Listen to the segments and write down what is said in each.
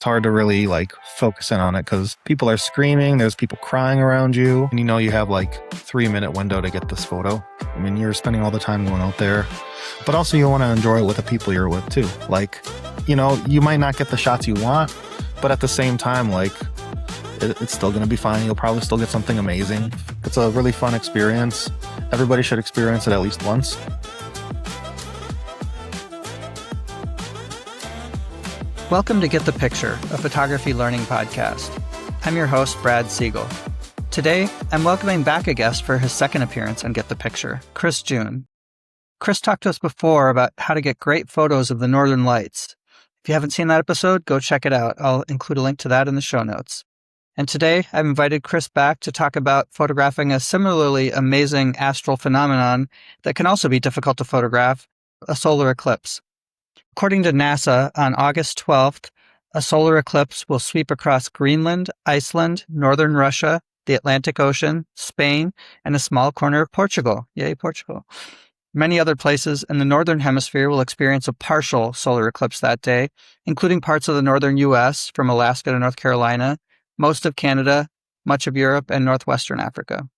It's hard to really like focus in on it because people are screaming, there's people crying around you, and you have like 3-minute window to get this photo. I mean, you're spending all the time going out there, but also you want to enjoy it with the people you're with too. Like, you might not get the shots you want, but at the same time, like, it's still going to be fine. You'll probably still get something amazing. It's a really fun experience. Everybody should experience it at least once. Welcome to Get the Picture, a photography learning podcast. I'm your host, Brad Siegel. Today, I'm welcoming back a guest for his second appearance on Get the Picture, Chris June. Chris talked to us before about how to get great photos of the Northern Lights. If you haven't seen that episode, go check it out. I'll include a link to that in the show notes. And today, I've invited Chris back to talk about photographing a similarly amazing astral phenomenon that can also be difficult to photograph, a solar eclipse. According to NASA, on August 12th, a solar eclipse will sweep across Greenland, Iceland, northern Russia, the Atlantic Ocean, Spain, and a small corner of Portugal. Yay, Portugal. Many other places in the northern hemisphere will experience a partial solar eclipse that day, including parts of the northern U.S., from Alaska to North Carolina, most of Canada, much of Europe, and northwestern Africa.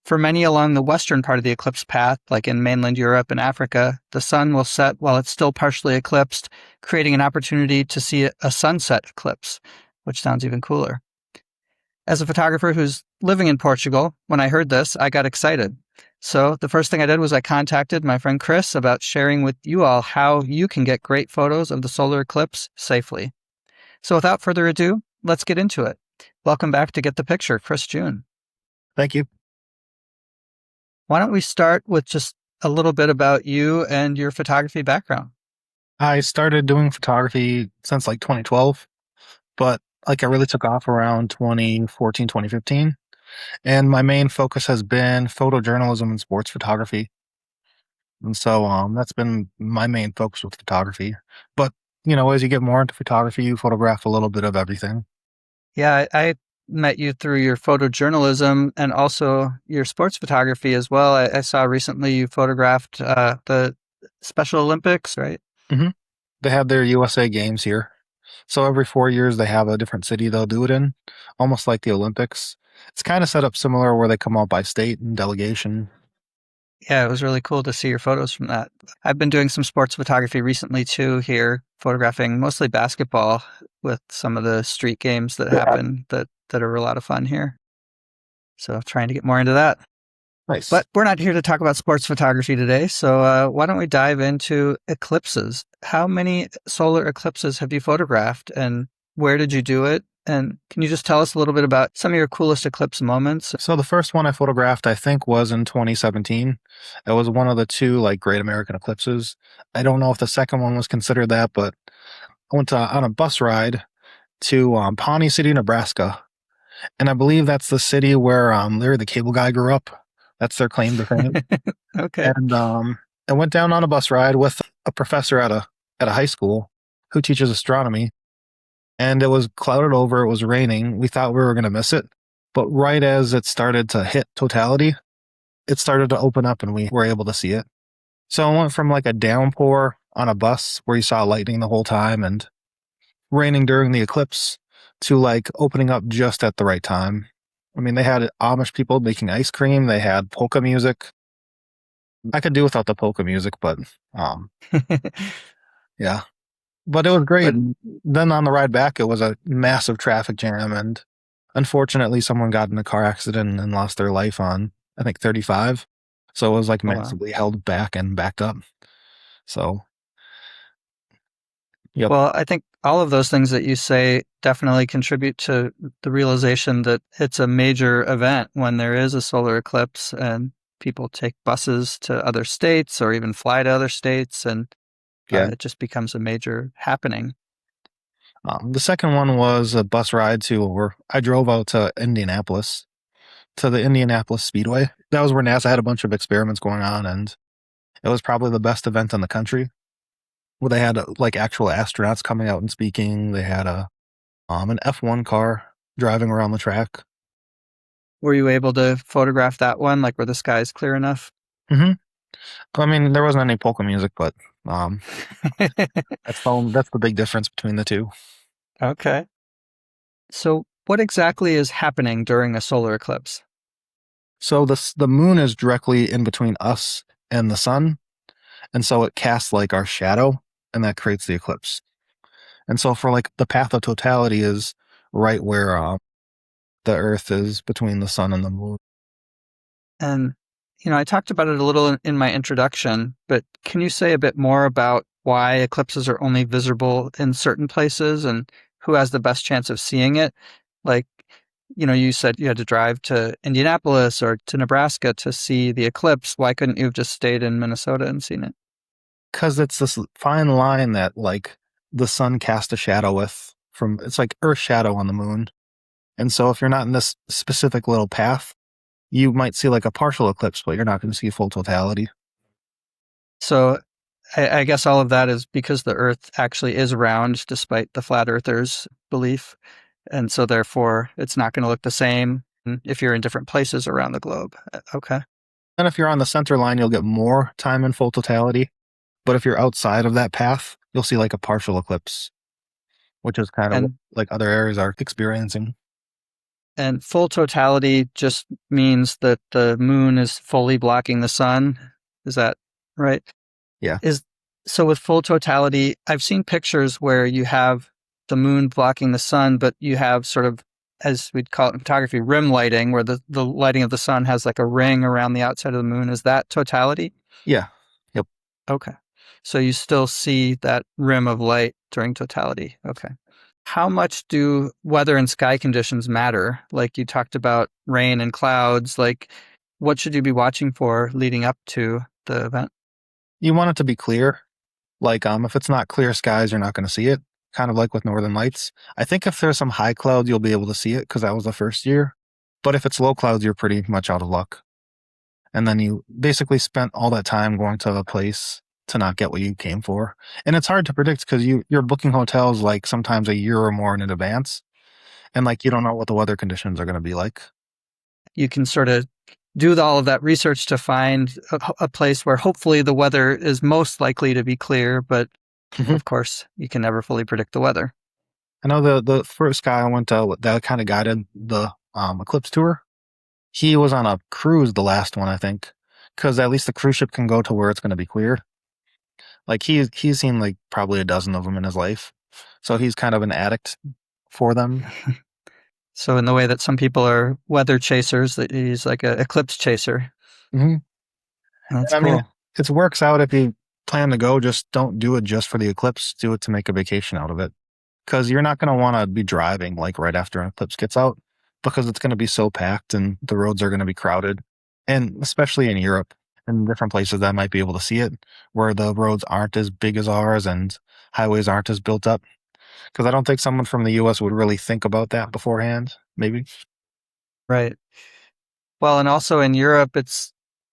For many along the western part of the eclipse path, like in mainland Europe and Africa, the sun will set while it's still partially eclipsed, creating an opportunity to see a sunset eclipse, which sounds even cooler. As a photographer who's living in Portugal, when I heard this, I got excited. So the first thing I did was I contacted my friend Chris about sharing with you all how you can get great photos of the solar eclipse safely. So without further ado, let's get into it. Welcome back to Get the Picture, Chris June. Thank you. Why don't we start with just a little bit about you and your photography background? I started doing photography since like 2012, but like I really took off around 2014, 2015. And my main focus has been photojournalism and sports photography. And so that's been my main focus with photography. But, as you get more into photography, you photograph a little bit of everything. Yeah, I met you through your photojournalism and also your sports photography as well. I saw recently you photographed the Special Olympics, right? Mm-hmm. They have their USA games here. So every 4 years, they have a different city they'll do it in, almost like the Olympics. It's kind of set up similar where they come out by state and delegation. Yeah, it was really cool to see your photos from that. I've been doing some sports photography recently too here, photographing mostly basketball with some of the street games that happen that are a lot of fun here. So trying to get more into that. Nice. But we're not here to talk about sports photography today, so why don't we dive into eclipses? How many solar eclipses have you photographed, and where did you do it? And can you just tell us a little bit about some of your coolest eclipse moments? So the first one I photographed, I think, was in 2017. It was one of the two like Great American Eclipses. I don't know if the second one was considered that, but I went on a bus ride to Pawnee City, Nebraska. And I believe that's the city where Larry the Cable Guy grew up. That's their claim to fame. Okay. And I went down on a bus ride with a professor at a high school who teaches astronomy. And it was clouded over. It was raining. We thought we were going to miss it. But right as it started to hit totality, it started to open up and we were able to see it. So it went from like a downpour on a bus where you saw lightning the whole time and raining during the eclipse to like opening up just at the right time. I mean, they had Amish people making ice cream. They had polka music. I could do without the polka music, but yeah. But it was great. Then on the ride back, it was a massive traffic jam. And unfortunately, someone got in a car accident and lost their life on, I think, 35. So it was like massively held back and backed up. So, yep. Well, I think all of those things that you say definitely contribute to the realization that it's a major event when there is a solar eclipse and people take buses to other states or even fly to other states, and it just becomes a major happening. The second one was a bus ride where I drove out to Indianapolis, to the Indianapolis Speedway. That was where NASA had a bunch of experiments going on, and it was probably the best event in the country. Well, they had like actual astronauts coming out and speaking. They had an F1 car driving around the track. Were you able to photograph that one, like where the sky is clear enough? Mm-hmm. I mean, there wasn't any polka music, but that's the big difference between the two. Okay. So, what exactly is happening during a solar eclipse? So the moon is directly in between us and the sun, and so it casts like our shadow, and that creates the eclipse. And so for like the path of totality is right where the Earth is between the sun and the moon. And, I talked about it a little in my introduction, but can you say a bit more about why eclipses are only visible in certain places and who has the best chance of seeing it? Like, you said you had to drive to Indianapolis or to Nebraska to see the eclipse. Why couldn't you have just stayed in Minnesota and seen it? Because it's this fine line that like the sun casts a shadow with from it's like Earth shadow on the moon. And so if you're not in this specific little path, you might see like a partial eclipse, but you're not going to see full totality. So I guess all of that is because the Earth actually is round, despite the flat earthers' belief. And so therefore it's not going to look the same if you're in different places around the globe. Okay. And if you're on the center line, you'll get more time in full totality. But if you're outside of that path, you'll see like a partial eclipse, which is kind of what And like other areas are experiencing. and full totality just means that the moon is fully blocking the sun. Is that right? Yeah. Is so with full totality, I've seen pictures where you have the moon blocking the sun, but you have sort of, as we'd call it in photography, rim lighting, where the lighting of the sun has like a ring around the outside of the moon. Is that totality? Yeah. Yep. Okay. So you still see that rim of light during totality. Okay. How much do weather and sky conditions matter? Like you talked about rain and clouds, like what should you be watching for leading up to the event? You want it to be clear. Like if it's not clear skies, you're not going to see it. Kind of like with Northern Lights. I think if there's some high clouds, you'll be able to see it because that was the first year. But if it's low clouds, you're pretty much out of luck. And then you basically spent all that time going to a place to not get what you came for. And it's hard to predict because you're booking hotels like sometimes a year or more in advance, and like you don't know what the weather conditions are going to be like. You can sort of do all of that research to find a place where hopefully the weather is most likely to be clear, but Mhm. of course, you can never fully predict the weather. I know the first guy I went to that kind of guided the Eclipse tour. He was on a cruise, the last one I think, because at least the cruise ship can go to where it's going to be clear. Like he's seen like probably a dozen of them in his life, so he's kind of an addict for them. So in the way that some people are weather chasers, that he's like an eclipse chaser. Hmm. That's I mean, cool. it works out if you plan to go. Just don't do it just for the eclipse. Do it to make a vacation out of it, because you're not going to want to be driving like right after an eclipse gets out, because it's going to be so packed and the roads are going to be crowded, and especially in Europe and different places that might be able to see it, where the roads aren't as big as ours and highways aren't as built up. Because I don't think someone from the U.S. would really think about that beforehand. Maybe. Right. Well, and also in Europe, it's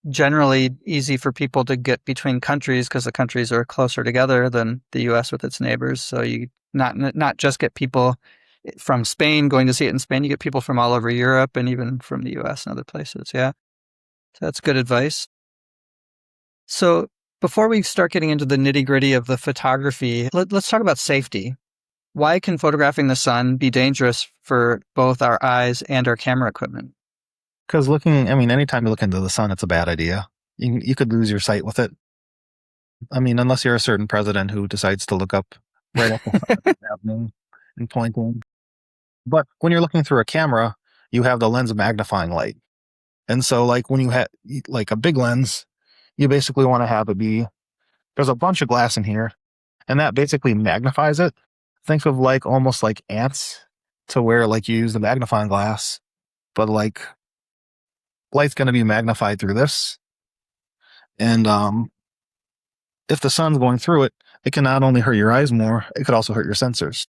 generally easy for people to get between countries because the countries are closer together than the U.S. with its neighbors. So you not just get people from Spain going to see it in Spain, you get people from all over Europe and even from the U.S. and other places. Yeah, so that's good advice. So before we start getting into the nitty gritty of the photography, let's talk about safety. Why can photographing the sun be dangerous for both our eyes and our camera equipment? Because looking, I mean, anytime you look into the sun, it's a bad idea. You could lose your sight with it. I mean, unless you're a certain president who decides to look up right at the sun that's happening and pointing. But when you're looking through a camera, you have the lens magnifying light. And so, like, when you have like a big lens, you basically want to have it be there's a bunch of glass in here, and that basically magnifies it. Think of like almost like ants to where like you use the magnifying glass, but like light's going to be magnified through this. And if the sun's going through it, it can not only hurt your eyes more, it could also hurt your sensors.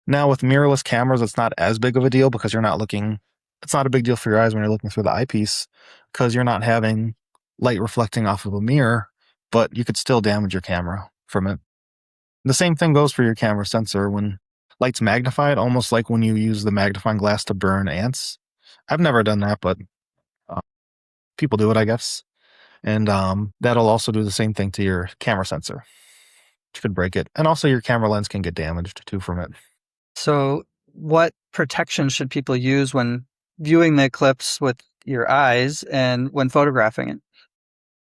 Now, with mirrorless cameras, it's not as big of a deal because you're not looking, it's not a big deal for your eyes when you're looking through the eyepiece because you're not having light reflecting off of a mirror, but you could still damage your camera from it. The same thing goes for your camera sensor when light's magnified, almost like when you use the magnifying glass to burn ants. I've never done that, but uh, people do it, I guess. And that'll also do the same thing to your camera sensor, which could break it. And also, your camera lens can get damaged too from it. So, what protection should people use when viewing the eclipse with your eyes and when photographing it?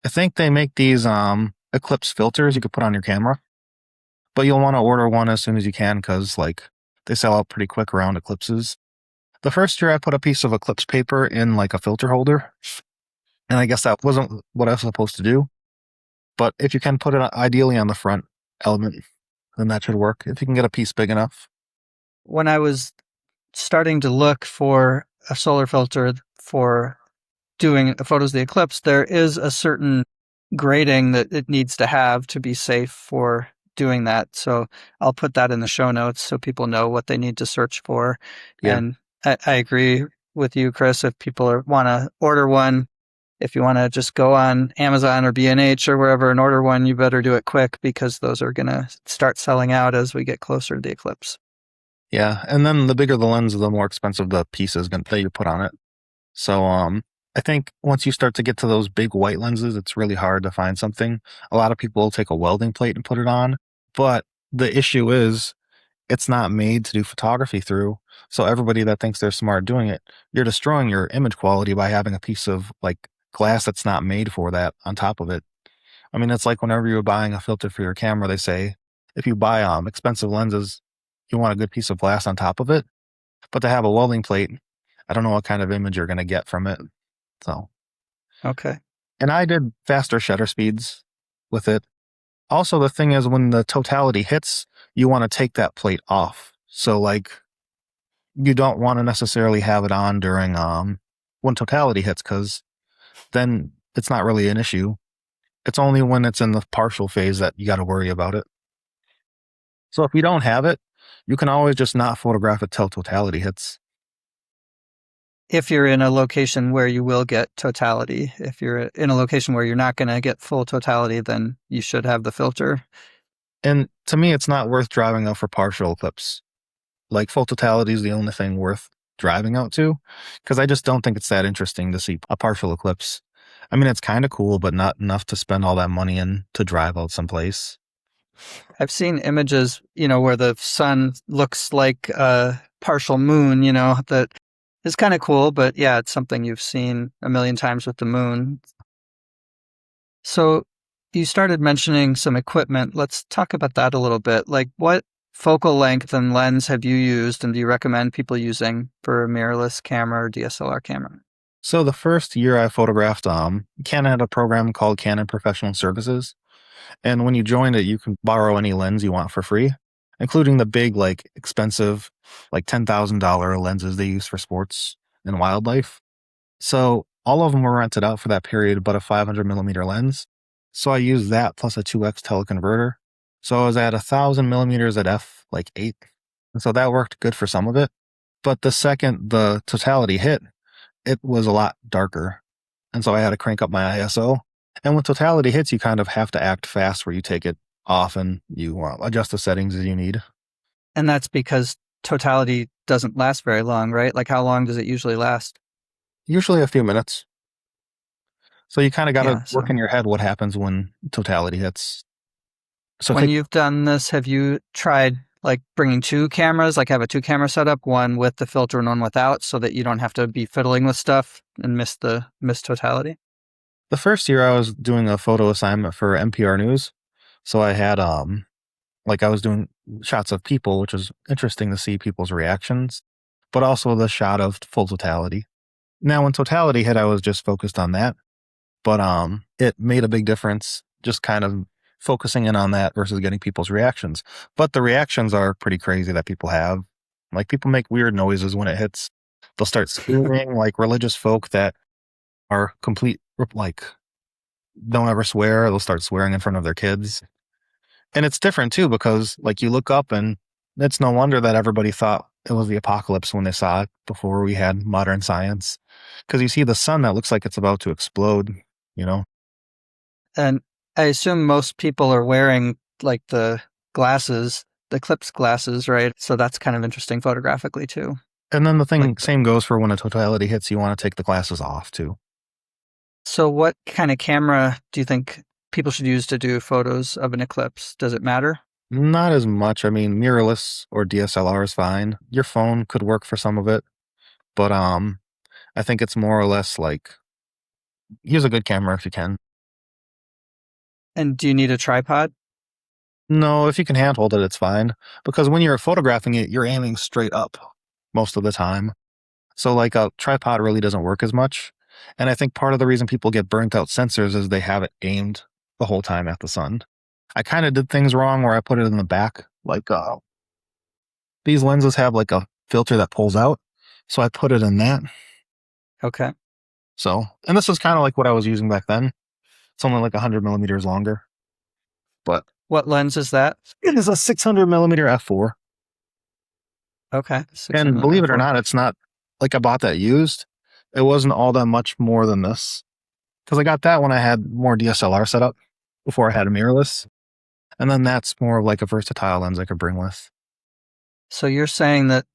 I think they make these Eclipse filters you could put on your camera, but you'll want to order one as soon as you can because like they sell out pretty quick around eclipses. The first year I put a piece of Eclipse paper in like a filter holder, and I guess that wasn't what I was supposed to do. But if you can put it ideally on the front element, then that should work. If you can get a piece big enough. When I was starting to look for a solar filter for doing photos of the eclipse, there is a certain grading that it needs to have to be safe for doing that. So I'll put that in the show notes so people know what they need to search for. Yeah. And I agree with you, Chris. If people want to order one, if you want to just go on Amazon or B&H or wherever and order one, you better do it quick because those are going to start selling out as we get closer to the eclipse. Yeah. And then the bigger the lens, the more expensive the piece is that you put on it. So I think once you start to get to those big white lenses, it's really hard to find something. A lot of people will take a welding plate and put it on, but the issue is it's not made to do photography through. So everybody that thinks they're smart doing it, you're destroying your image quality by having a piece of like glass that's not made for that on top of it. I mean, it's like whenever you're buying a filter for your camera, they say if you buy expensive lenses, you want a good piece of glass on top of it. But to have a welding plate, I don't know what kind of image you're going to get from it. So, Okay. and I did faster shutter speeds with it. Also, the thing is, when the totality hits, you want to take that plate off. So, like, you don't want to necessarily have it on during when totality hits, because then it's not really an issue. It's only when it's in the partial phase that you got to worry about it. So, if you don't have it, you can always just not photograph it till totality hits. If you're in a location where you will get totality, if you're in a location where you're not going to get full totality, then you should have the filter. And to me, it's not worth driving out for partial eclipse. Like full totality is the only thing worth driving out to, because I just don't think it's that interesting to see a partial eclipse. I mean, it's kind of cool, but not enough to spend all that money in to drive out someplace. I've seen images, where the sun looks like a partial moon, that is kind of cool, but yeah, it's something you've seen a million times with the moon. So you started mentioning some equipment. Let's talk about that a little bit. Like what focal length and lens have you used and do you recommend people using for a mirrorless camera or DSLR camera? So the first year I photographed, Canon had a program called Canon Professional Services, and when you joined it, you can borrow any lens you want for free, including the big, like expensive, like $10,000 lenses they use for sports and wildlife. So all of them were rented out for that period, but a 500 millimeter lens. So I used that plus a 2x teleconverter. So I was at 1,000 millimeters at f like 8. And so that worked good for some of it. But the second the totality hit, it was a lot darker. And so I had to crank up my ISO. And when totality hits, you kind of have to act fast where you take it off and you adjust the settings as you need. And that's because totality doesn't last very long, right? Like how long does it usually last? Usually a few minutes. So you kind of got to Yeah. work So in your head what happens when totality hits. So when take you've done this, have you tried like bringing two cameras, like have a two camera setup, one with the filter and one without, so that you don't have to be fiddling with stuff and miss totality? the first year I was doing a photo assignment for NPR News. So I had like I was doing shots of people, which was interesting to see people's reactions, but also the shot of full totality. Now when totality hit, I was just focused on that, but it made a big difference just kind of focusing in on that versus getting people's reactions. But the reactions are pretty crazy that people have. Like people make weird noises when it hits. They'll start screaming like religious folk that are complete like don't ever swear. They'll start swearing in front of their kids. And it's different too because like you look up and it's no wonder that everybody thought it was the apocalypse when they saw it before we had modern science. Because you see the sun that looks like it's about to explode, you know? And I assume most people are wearing like the glasses, the Eclipse glasses, right? So that's kind of interesting photographically too. And then the Like, thing same goes for when a totality hits, you want to take the glasses off too. so what kind of camera do you think people should use to do photos of an eclipse? Does it matter? Not as much. I mean, mirrorless or DSLR is fine. Your phone could work for some of it, but I think it's more or less like use a good camera if you can. And do you need a tripod? No, if you can handhold it, it's fine. Because when you're photographing it, you're aiming straight up most of the time. So like a tripod really doesn't work as much. And I think part of the reason people get burnt out sensors is they have it aimed the whole time at the sun. I kind of did things wrong where I put it in the back. Like these lenses have like a filter that pulls out. So I put it in that. Okay. So, and this is kind of like what I was using back then. It's only like 100 millimeters longer, but What lens is that? it is a 600 millimeter f4. Okay. 600 And millimeter believe it or f4. not, it's not like I bought that used. It wasn't all that much more than this because I got that when I had more DSLR setup before I had a mirrorless. And then that's more of like a versatile lens I could bring with. So you're saying that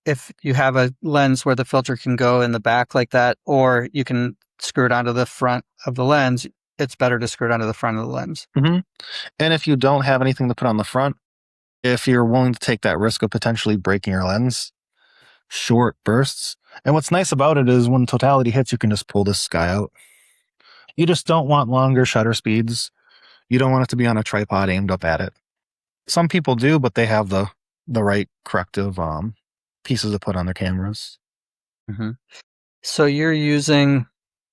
if you have a lens where the filter can go in the back like that, or you can screw it onto the front of the lens, it's better to screw it onto the front of the lens. Hmm. And if you don't have anything to put on the front, if you're willing to take that risk of potentially breaking your lens, short bursts. And what's nice about it is when totality hits, you can just pull this guy out. You just don't want longer shutter speeds. You don't want it to be on a tripod aimed up at it. Some people do, but they have the right corrective pieces to put on their cameras. Mm-hmm. So you're using,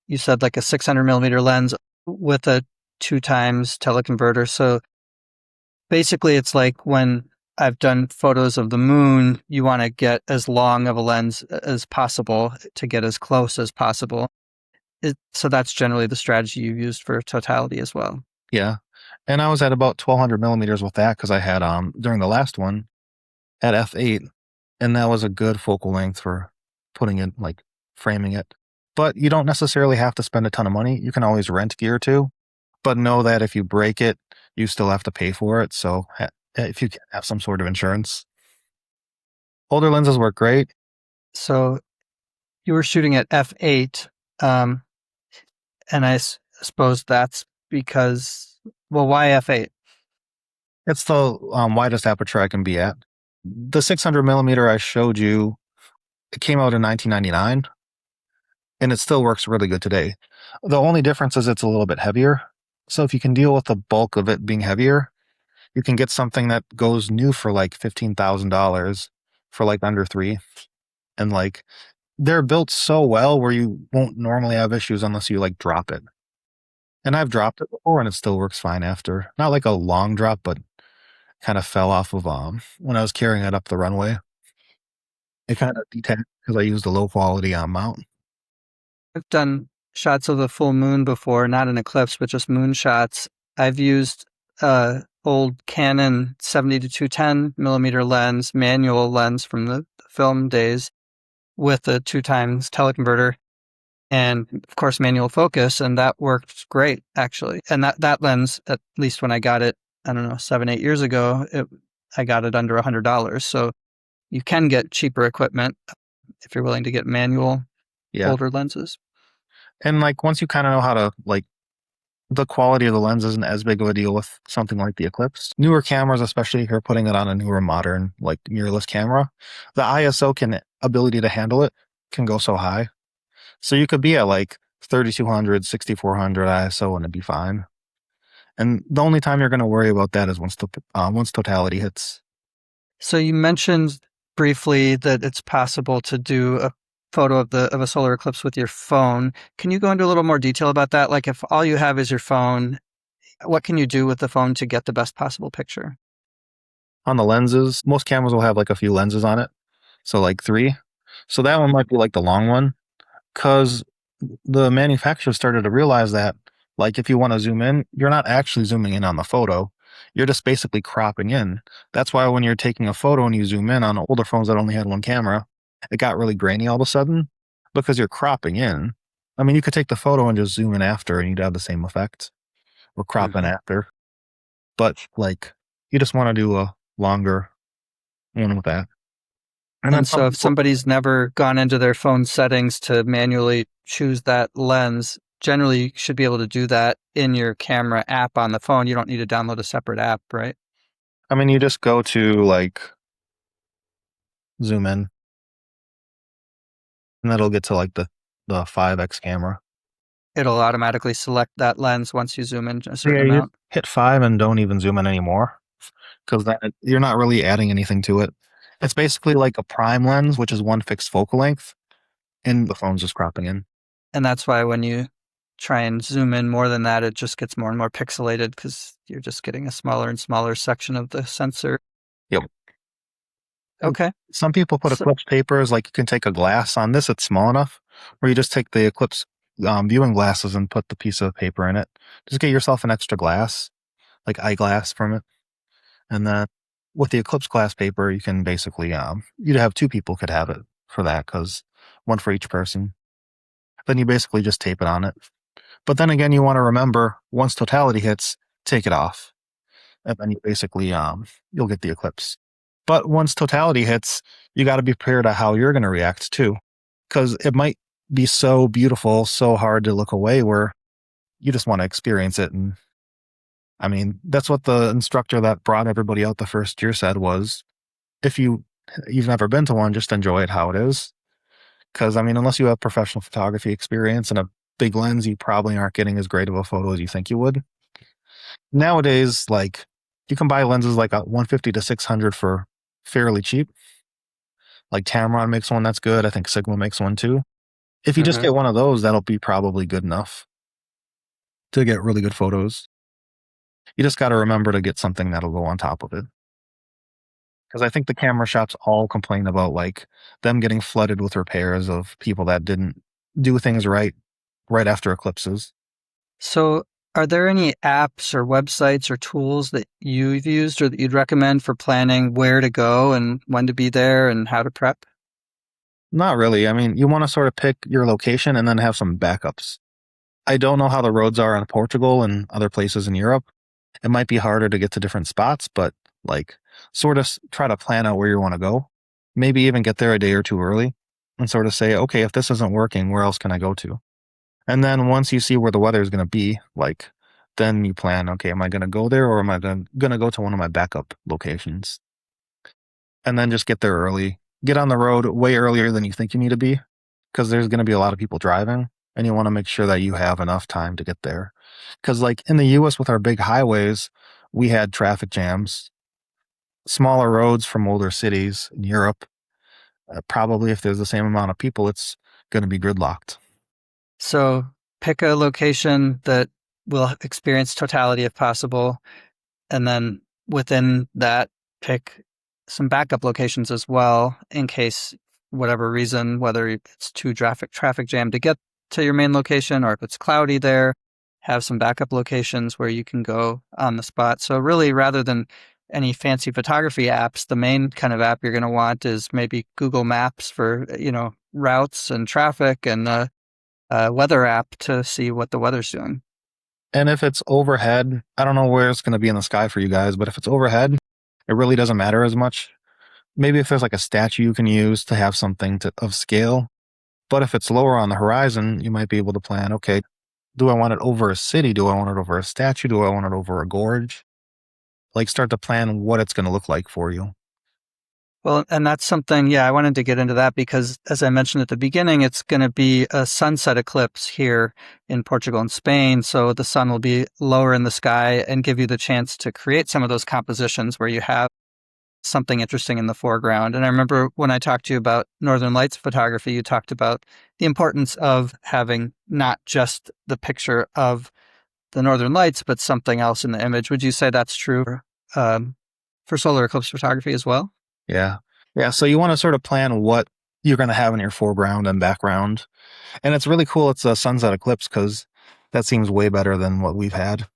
you said like a 600 millimeter lens with a 2x teleconverter. So basically, it's like when I've done photos of the moon, you want to get as long of a lens as possible to get as close as possible. So that's generally the strategy you used for totality as well. Yeah. And I was at about 1200 millimeters with that because I had during the last one at f8, and that was a good focal length for putting it like framing it. But you don't necessarily have to spend a ton of money. You can always rent gear too, but know that if you break it, you still have to pay for it. So if you can have some sort of insurance, older lenses work great. So you were shooting at f8, um, and suppose that's because, well, why f8? It's the widest aperture I can be at. The 600 millimeter I showed you, it came out in 1999 and it still works really good today. The only difference is it's a little bit heavier. So if you can deal with the bulk of it being heavier, you can get something that goes new for like $15,000 for like under three. And like they're built so well where you won't normally have issues unless you like drop it. And I've dropped it before and it still works fine after. Not like a long drop, but kind of fell off of when I was carrying it up the runway. It kind of detached because I used a low quality mount. I've done shots of the full moon before, not an eclipse, but just moon shots. I've used old Canon 70 to 210 millimeter lens, manual lens from the film days with a 2x teleconverter and of course manual focus, and that worked great actually. And that lens, at least when I got it, I don't know, 7-8 years ago, I got it under $100. So you can get cheaper equipment if you're willing to get manual Yeah. older lenses. And like once you kind of know how to like the quality of the lens isn't as big of a deal with something like the Eclipse. Newer cameras, especially if you're putting it on a newer modern like mirrorless camera, the ISO can ability to handle it can go so high. So you could be at like 3200, 6400 ISO and it'd be fine. And the only time you're going to worry about that is once totality hits. So you mentioned briefly that it's possible to do a photo of a solar eclipse with your phone. Can you go into a little more detail about that? Like if all you have is your phone, what can you do with the phone to get the best possible picture? On the lenses, most cameras will have like a few lenses on it. So like three. So that one might be like the long one because the manufacturer started to realize that like if you want to zoom in, you're not actually zooming in on the photo. You're just basically cropping in. That's why when you're taking a photo and you zoom in on older phones that only had one camera, it got really grainy all of a sudden because you're cropping in. I mean, you could take the photo and just zoom in after and you'd have the same effect or crop in Mm-hmm. after. But like you just want to do a longer one with that. And then And some so if people, somebody's never gone into their phone settings to manually choose that lens, generally you should be able to do that in your camera app on the phone. You don't need to download a separate app, right? I mean, you just go to like zoom in and that'll get to like the 5x camera. It'll automatically select that lens once you zoom in a certain Yeah, you amount. hit 5 and don't even zoom in anymore because that you're not really adding anything to it. It's basically like a prime lens, which is one fixed focal length, and the phone's just cropping in. And that's why when you try and zoom in more than that, it just gets more and more pixelated because you're just getting a smaller and smaller section of the sensor. Yep. And Okay. some people put So, Eclipse papers, like you can take a glass on this, it's small enough, where you just take the Eclipse viewing glasses and put the piece of paper in it. Just get yourself an extra glass, like eyeglass from it. And then with the Eclipse glass paper, you can basically, you'd have two people could have it for that because one for each person. Then you basically just tape it on it. But then again, you want to remember once totality hits, take it off. And then you basically, you'll get the Eclipse. But once totality hits, you got to be prepared to how you're going to react too. Because it might be so beautiful, so hard to look away where you just want to experience it. And I mean, that's what the instructor that brought everybody out the first year said was if you've never been to one, just enjoy it how it is. Because I mean, unless you have professional photography experience and a big lens, you probably aren't getting as great of a photo as you think you would. Nowadays, like you can buy lenses like a 150 to 600 for fairly cheap. Like Tamron makes one that's good. I think Sigma makes one too. If you just mhm. get one of those, that'll be probably good enough to get really good photos. You just got to remember to get something that'll go on top of it. Because I think the camera shops all complain about like them getting flooded with repairs of people that didn't do things right after eclipses. So, are there any apps or websites or tools that you've used or that you'd recommend for planning where to go and when to be there and how to prep? Not really. I mean, you want to sort of pick your location and then have some backups. I don't know how the roads are in Portugal and other places in Europe. It might be harder to get to different spots, but like sort of try to plan out where you want to go. Maybe even get there a day or two early and sort of say, okay, if this isn't working, where else can I go to? And then once you see where the weather is going to be, like, then you plan, okay, am I going to go there or am I going to go to one of my backup locations? And then just get there early. Get on the road way earlier than you think you need to be because there's going to be a lot of people driving and you want to make sure that you have enough time to get there. Because, like, in the US with our big highways, we had traffic jams, smaller roads from older cities in Europe. Probably if there's the same amount of people, it's going to be gridlocked. So, pick a location that will experience totality if possible. And then within that, pick some backup locations as well in case whatever reason, whether it's too traffic jam to get to your main location or if it's cloudy there, have some backup locations where you can go on the spot. So really, rather than any fancy photography apps, the main kind of app you're going to want is maybe Google Maps for, routes and traffic and weather app to see what the weather's doing. And if it's overhead, I don't know where it's going to be in the sky for you guys, but if it's overhead, it really doesn't matter as much. Maybe if there's like a statue you can use to have something of scale. But if it's lower on the horizon, you might be able to plan, okay, do I want it over a city? Do I want it over a statue? Do I want it over a gorge? Like start to plan what it's going to look like for you. Well, and that's something, yeah, I wanted to get into that because, as I mentioned at the beginning, it's going to be a sunset eclipse here in Portugal and Spain. So the sun will be lower in the sky and give you the chance to create some of those compositions where you have something interesting in the foreground. And I remember when I talked to you about Northern Lights photography, you talked about the importance of having not just the picture of the Northern Lights, but something else in the image. Would you say that's true um, for solar eclipse photography as well? Yeah. Yeah. So you want to sort of plan what you're going to have in your foreground and background. And it's really cool. It's a sunset eclipse because that seems way better than what we've had.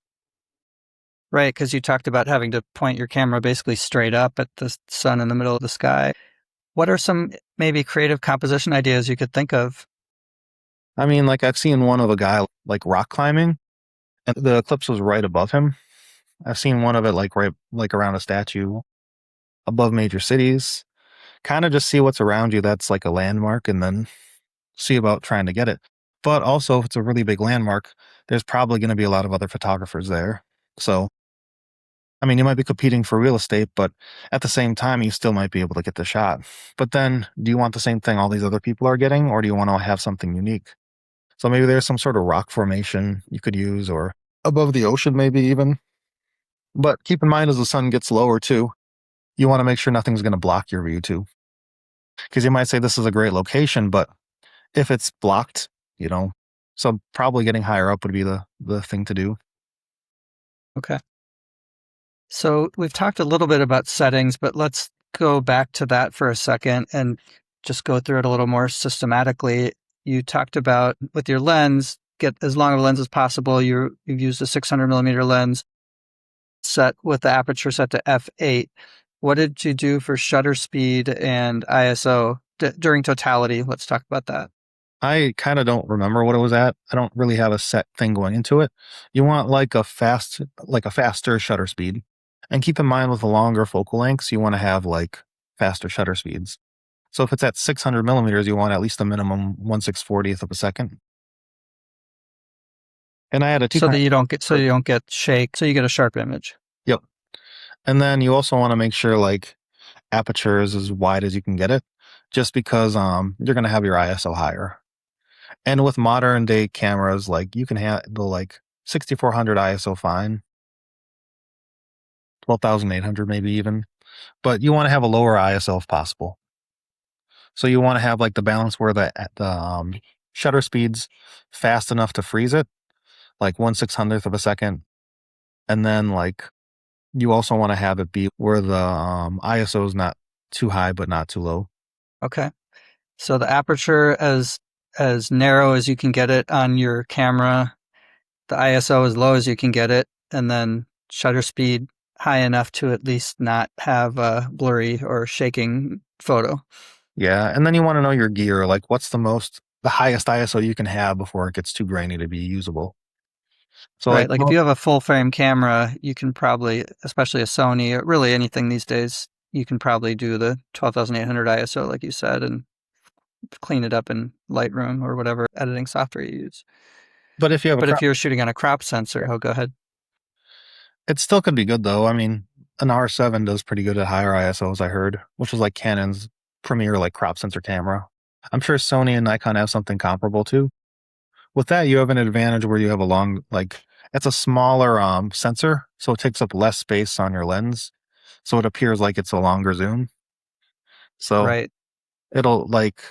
Right, because you talked about having to point your camera basically straight up at the sun in the middle of the sky. What are some maybe creative composition ideas you could think of? I mean, like I've seen one of a guy like rock climbing and the eclipse was right above him. I've seen one of it like right like around a statue above major cities. Kind of just see what's around you that's like a landmark and then see about trying to get it. But also if it's a really big landmark, there's probably going to be a lot of other photographers there. So I mean, you might be competing for real estate, but at the same time, you still might be able to get the shot. But then, do you want the same thing all these other people are getting, or do you want to have something unique? So maybe there's some sort of rock formation you could use, or above the ocean, maybe even. But keep in mind, as the sun gets lower too, you want to make sure nothing's going to block your view too. Because you might say this is a great location, but if it's blocked, you know, so probably getting higher up would be the thing to do. Okay. So we've talked a little bit about settings, but let's go back to that for a second and just go through it a little more systematically. You talked about with your lens, get as long of a lens as possible. You've used a 600 millimeter lens set with the aperture set to f8. What did you do for shutter speed and ISO during totality? Let's talk about that. I kind of don't remember what it was at. I don't really have a set thing going into it. You want like a faster shutter speed. And keep in mind with the longer focal lengths, you want to have like faster shutter speeds. So if it's at 600 millimeters, you want at least a minimum 1/640th of a second. And I had a two So that times. you don't get shake, so you get a sharp image. Yep. And then you also want to make sure like aperture is as wide as you can get it, just because you're gonna have your ISO higher. And with modern day cameras, like you can handle like 6400 ISO fine, 12,800 maybe even, but you want to have a lower ISO if possible. So you want to have like the balance where the shutter speed's fast enough to freeze it, like 1/600th of a second, and then like you also want to have it be where the ISO is not too high but not too low. Okay. So the aperture as narrow as you can get it on your camera, the ISO as low as you can get it, and then shutter speed high enough to at least not have a blurry or shaking photo. Yeah, and then you want to know your gear, like what's the highest ISO you can have before it gets too grainy to be usable. So like Right. Like if you have a full frame camera, you can probably, especially a Sony or really anything these days, you can probably do the 12,800 ISO, like you said, and clean it up in Lightroom or whatever editing software you use. but if you have a But if crop, you're shooting on a crop sensor, oh, go ahead. it still could be good though. I mean, an R7 does pretty good at higher ISOs, I heard, which is like Canon's premier like crop sensor camera. I'm sure Sony and Nikon have something comparable too. With that, you have an advantage where you have a long like it's a smaller sensor, so it takes up less space on your lens, so it appears like it's a longer zoom. So Right. it'll like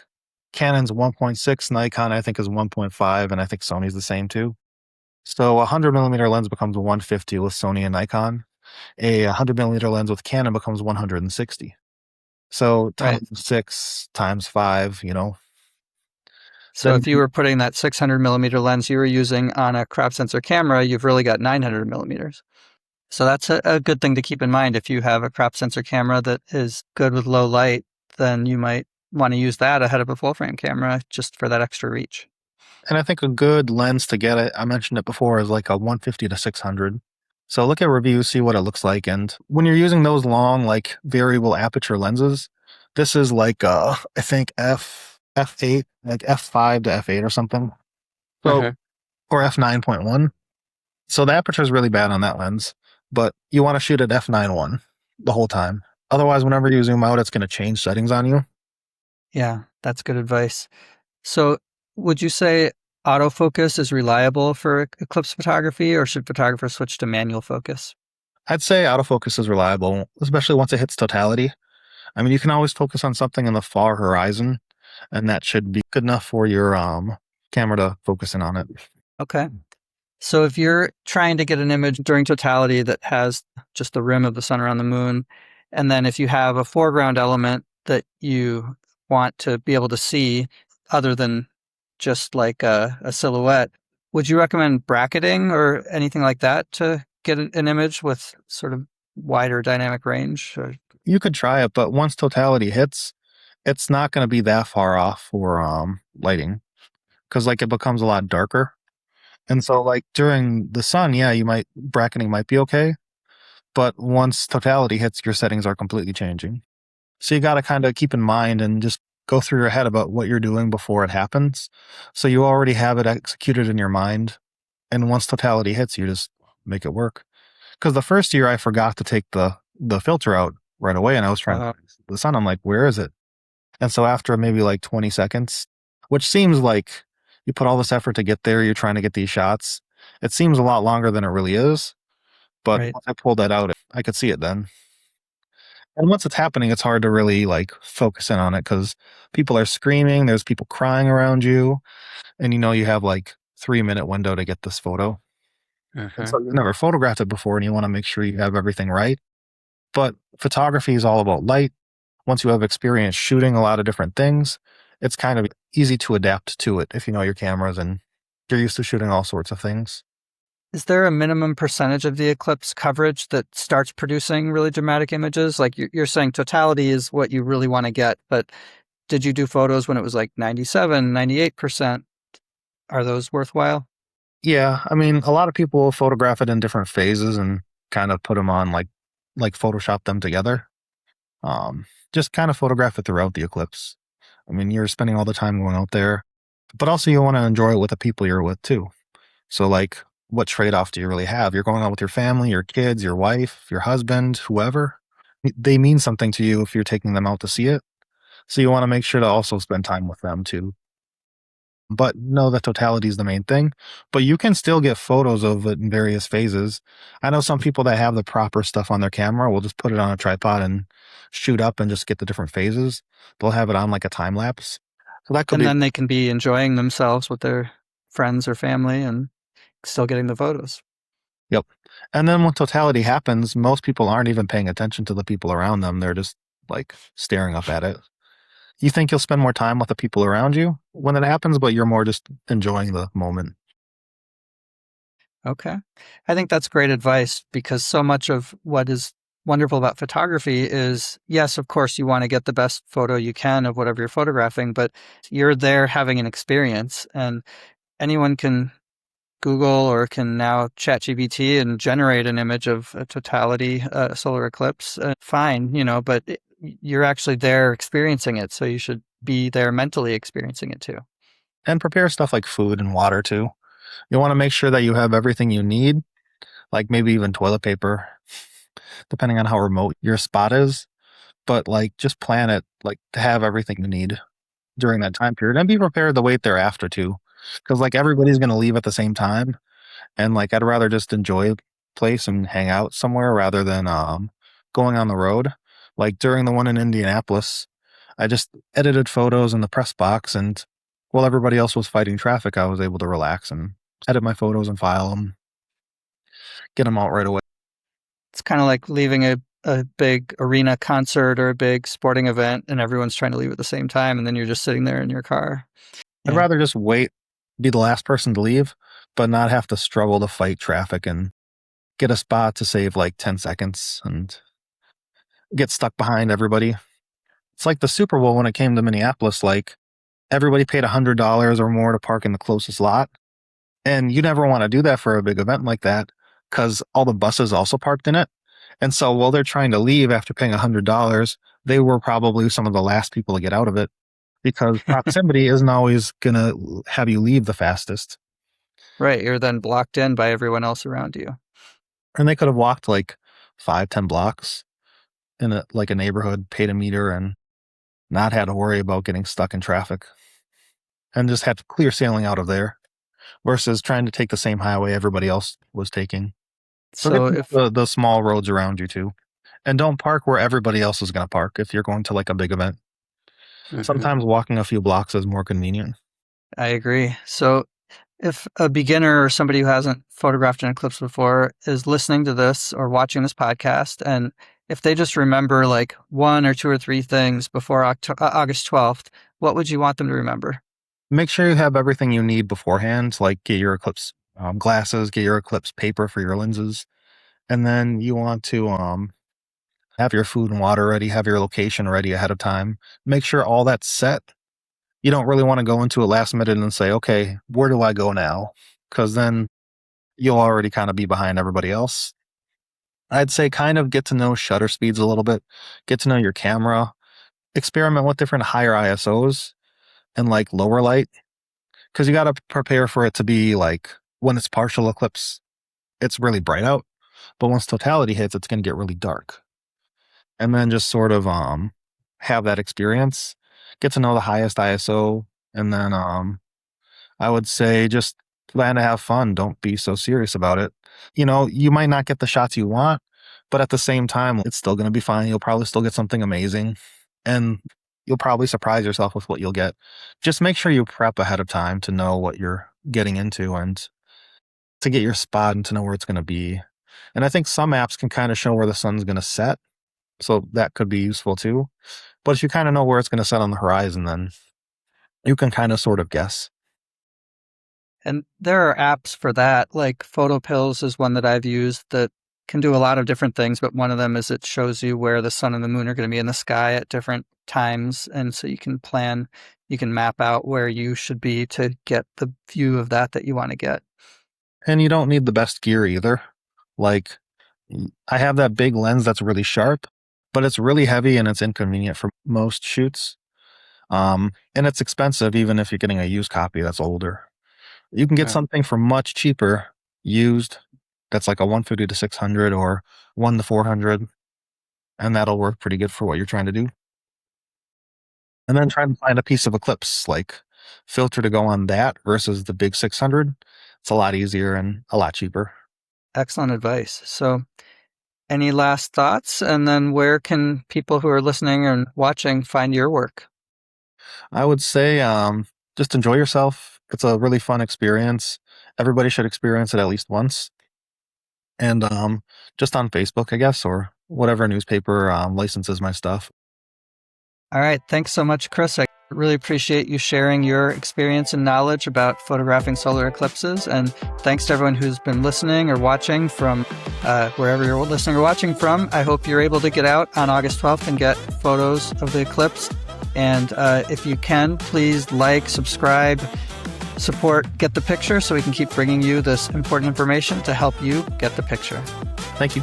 Canon's 1.6, Nikon I think is 1.5, and I think Sony's the same too. So a 100 millimeter lens becomes 150 with Sony and Nikon. A 100 millimeter lens with Canon becomes 160. So Right. times six times five, So then if you were putting that 600 millimeter lens you were using on a crop sensor camera, you've really got 900 millimeters. So that's a good thing to keep in mind. If you have a crop sensor camera that is good with low light, then you might want to use that ahead of a full frame camera just for that extra reach. and I think a good lens to get it, I mentioned it before, is like a 150 to 600. So look at reviews, see what it looks like. And when you're using those long, like variable aperture lenses, this is like, I think f8, like f5 to f8 or something. So, Uh-huh. or f9.1. So the aperture is really bad on that lens, but you want to shoot at f9.1 the whole time. Otherwise, whenever you zoom out, it's going to change settings on you. Yeah, that's good advice. So would you say autofocus is reliable for eclipse photography, or should photographers switch to manual focus? I'd say autofocus is reliable, especially once it hits totality. I mean, you can always focus on something in the far horizon, and that should be good enough for your camera to focus in on it. Okay. So if you're trying to get an image during totality that has just the rim of the sun around the moon, and then if you have a foreground element that you want to be able to see other than just like a silhouette, would you recommend bracketing or anything like that to get an image with sort of wider dynamic range? Or, You could try it, but once totality hits, it's not going to be that far off for lighting because like it becomes a lot darker. And so like during the sun, yeah, you might bracketing might be okay, but once totality hits, your settings are completely changing. So you got to kind of keep in mind and just go through your head about what you're doing before it happens. So you already have it executed in your mind. And once totality hits, you just make it work. Because the first year I forgot to take the filter out right away, and I was trying to Uh, find the sun. I'm like, where is it? And so after maybe like 20 seconds, which seems like you put all this effort to get there, you're trying to get these shots. It seems a lot longer than it really is. But right. once I pulled that out, I could see it then. And once it's happening, it's hard to really like focus in on it because people are screaming, there's people crying around you, and you have like 3 minute window to get this photo. And Hmm. so you've never photographed it before and you want to make sure you have everything right. But photography is all about light. Once you have experience shooting a lot of different things, it's kind of easy to adapt to it if you know your cameras and you're used to shooting all sorts of things. Is there a minimum percentage of the eclipse coverage that starts producing really dramatic images? Like you're saying totality is what you really want to get, but did you do photos when it was like 97, 98%? Are those worthwhile? Yeah, I mean, a lot of people photograph it in different phases and kind of put them on like Photoshop them together. Just kind of photograph it throughout the eclipse. I mean, you're spending all the time going out there, but also you want to enjoy it with the people you're with too. So, like, what trade off do you really have? You're going out with your family, your kids, your wife, your husband, whoever. They mean something to you if you're taking them out to see it. So, you want to make sure to also spend time with them too. But no, the totality is the main thing. But you can still get photos of it in various phases. I know some people that have the proper stuff on their camera will just put it on a tripod and shoot up and just get the different phases. They'll have it on like a time lapse. So that could And be, then they can be enjoying themselves with their friends or family and still getting the photos. yep. And then when totality happens, most people aren't even paying attention to the people around them. They're just like staring up at it. You think you'll spend more time with the people around you when it happens, but you're more just enjoying the moment. Okay. I think that's great advice because so much of what is wonderful about photography is, yes, of course, you want to get the best photo you can of whatever you're photographing, but you're there having an experience and anyone can Google or can now ChatGPT and generate an image of a totality solar eclipse. Fine, but you're actually there experiencing it. So you should be there mentally experiencing it too. And prepare stuff like food and water too. You want to make sure that you have everything you need, like maybe even toilet paper, depending on how remote your spot is. But like just plan it like to have everything you need during that time period and be prepared to wait thereafter too. Because like everybody's gonna leave at the same time. And like I'd rather just enjoy a place and hang out somewhere rather than going on the road. Like during the one in Indianapolis, I just edited photos in the press box and while everybody else was fighting traffic, I was able to relax and edit my photos and file them, get them out right away. It's kind of like leaving a big arena concert or a big sporting event and everyone's trying to leave at the same time. And then you're just sitting there in your car. I'd Yeah. rather just wait, be the last person to leave, but not have to struggle to fight traffic and get a spot to save like 10 seconds and get stuck behind everybody. It's like the Super Bowl when it came to Minneapolis, like everybody paid $100 or more to park in the closest lot. And you never want to do that for a big event like that because all the buses also parked in it. And so while they're trying to leave after paying $100, they were probably some of the last people to get out of it because proximity isn't always going to have you leave the fastest. Right. You're then blocked in by everyone else around you. And they could have walked like 5, 10 blocks in a neighborhood, paid a meter, and not had to worry about getting stuck in traffic and just had clear sailing out of there versus trying to take the same highway everybody else was taking. So get So to know if, the small roads around you too. And don't park where everybody else is going to park if you're going to like a big event. Mhm, Sometimes walking a few blocks is more convenient. I agree. So if a beginner or somebody who hasn't photographed an eclipse before is listening to this or watching this podcast, and if they just remember like one or two or three things before August 12th, what would you want them to remember? Make sure you have everything you need beforehand, like get your Eclipse glasses, get your Eclipse paper for your lenses, and then you want to have your food and water ready, have your location ready ahead of time. Make sure all that's set. You don't really want to go into it last minute and say, okay, where do I go now? Because then you'll already kind of be behind everybody else. I'd say kind of get to know shutter speeds a little bit, get to know your camera, experiment with different higher ISOs and like lower light, because you got to prepare for it to be like when it's partial eclipse, it's really bright out. But once totality hits, it's going to get really dark. And then just sort of have that experience, get to know the highest ISO, and then I would say just plan to have fun. Don't be so serious about it. You might not get the shots you want, but at the same time, it's still going to be fine. You'll probably still get something amazing, and you'll probably surprise yourself with what you'll get. Just make sure you prep ahead of time to know what you're getting into and to get your spot and to know where it's going to be. And I think some apps can kind of show where the sun's going to set, so that could be useful too. But if you kind of know where it's going to set on the horizon, then you can kind of sort of guess. And there are apps for that, like Photo Pills is one that I've used that can do a lot of different things, but one of them is it shows you where the sun and the moon are going to be in the sky at different times. And so you can map out where you should be to get the view of that you want to get. And you don't need the best gear either. Like, I have that big lens that's really sharp, but it's really heavy and it's inconvenient for most shoots. And it's expensive even if you're getting a used copy that's older. You can get something for much cheaper used that's like a 150 to 600 or 1 to 400, and that'll work pretty good for what you're trying to do. And then try and find a piece of Eclipse, like filter to go on that versus the big 600. It's a lot easier and a lot cheaper. Excellent advice. So any last thoughts? And then where can people who are listening and watching find your work? I would say just enjoy yourself. It's a really fun experience. Everybody should experience it at least once. And just on Facebook, I guess, or whatever newspaper licenses my stuff. All right. Thanks so much, Chris. I really appreciate you sharing your experience and knowledge about photographing solar eclipses. And thanks to everyone who's been listening or watching from wherever you're listening or watching from. I hope you're able to get out on August 12th and get photos of the eclipse. And if you can, please like, subscribe, support Get the Picture so we can keep bringing you this important information to help you get the picture. Thank you.